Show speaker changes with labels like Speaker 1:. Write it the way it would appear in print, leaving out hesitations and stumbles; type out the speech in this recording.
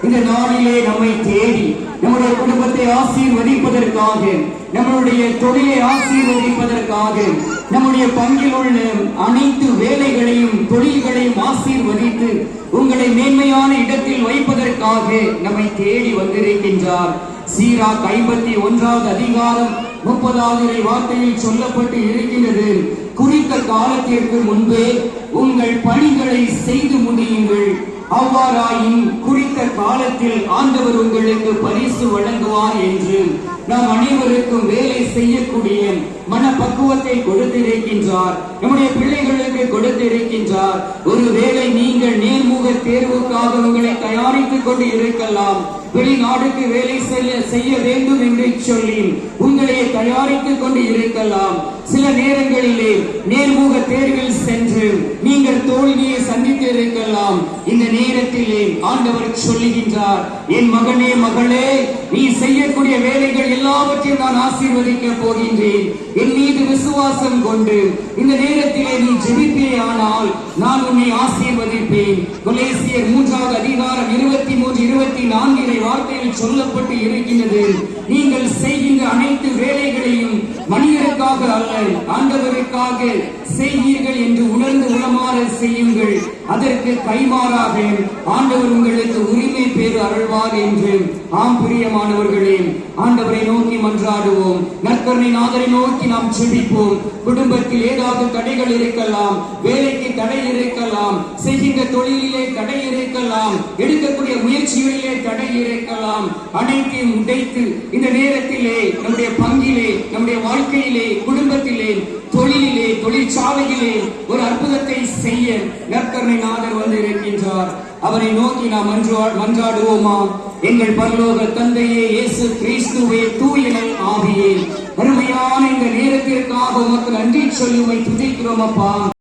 Speaker 1: இந்த நாளிலே நம்மை தேடி நம்முடைய குடும்பத்தை ஆசீர்வதிப்பதற்காக, நம்மளுடைய தொழிலை ஆசீர்வதிப்பதற்காக, நம்முடைய பங்கில் உள்ள அனைத்து வேலைகளையும் தொழில்களையும் ஆசீர்வதித்து உங்களை மேன்மையான இடத்தில் வைப்பதற்காக நம்மை தேடி வந்திருக்கின்றார். சீராக் 51வது அதிகாரம் 30வது வார்த்தையில் சொல்லப்பட்டு இருக்கின்றது, குறித்த காலத்திற்கு முன்பே உங்கள் பணிகளை செய்து முடியுங்கள், அவ்வாறாயின் குறித்த காலத்தில் ஆண்டவர் உங்களுக்கு பரிசு வழங்குவார் என்று நாம் அனைவருக்கும் வேலை செய்யக்கூடிய மனப்பக்குவத்தை கொடுத்திருக்கின்றார். நம்முடைய பிள்ளைகளுக்கு கொடுத்திருக்கின்றார். ஒருவேளை நீங்கள் நேர்முக தேர்வுக்காக உங்களை தயாரித்துக் கொண்டு இருக்கலாம், வெளிநாடுக்கு வேலை செய்ய வேண்டும் என்று சொல்லி உங்களை தயாரித்துக் கொண்டு இருக்கலாம். சில நேரங்களிலே நேர்முக தேர்வில் சென்று நீங்கள் தோல்வியை சந்தித்து இருக்கலாம். இந்த நேரத்திலே ஆண்டவர் சொல்லுகின்றார், என் மகனே மகளே, நீ செய்யக்கூடிய வேலைகள் எல்லாவற்றையும் நான் ஆசீர்வதிக்க போகின்றேன். என் மீது விசுவாசம் கொண்டு இந்த நேரத்திலே நீ ஜெபிப்பே ஆனால் நான் உன்னை ஆசீர்வதிப்பேன். கொலோசியர் 3வது அதிகாரம் 23-24 வார்த்தையில் சொல்லப்பட்டு இருக்கின்றது, நீங்கள் செய்கின்ற அனைத்து வேலைகளையும் மனிதருக்காக அல்ல ஆண்டவருக்காக செய்வீர்கள் என்று உணர்ந்து உளமாற செய்யுங்கள், அதற்கு கைமாறாக ஆண்டவர் உங்களுக்கு உரிமை பேறு அருள்வார் என்று. ஆம் பிரியமானவர்களே, ஆண்டவரை நோக்கி மன்றாடுவோம், நற்கருணை நாதரை நோக்கி நாம் செபிப்போம். குடும்பத்தில் ஏதாவது தடைகள் இருக்கலாம், வேலைக்கு தடை இருக்கலாம், செய்கின்ற தொழிலிலே தடை இருக்கலாம், எடுக்கக்கூடிய முயற்சிகளிலே தடை இருக்கலாம். அனைத்தையும் உடைத்து இந்த நேரத்திலே நம்முடைய பங்கிலே, நம்முடைய வாழ்க்கையிலே, குடும்பத்திலே, தொழிலிலே, தொழிற்சாலையிலே ஒரு அற்புதத்தை செய்ய நற்கருணை நாதர் வந்து இருக்கின்றார். அவரை நோக்கி நாம் மன்றாடுவோமா? எங்கள் பரலோக தந்தையே, இயேசு கிறிஸ்துவே, தூய ஆவியே, அருமையான இந்த நேரத்திற்காக உமக்கு நன்றி சொல்லி உம்மை துதிக்கிறோம் அப்பா.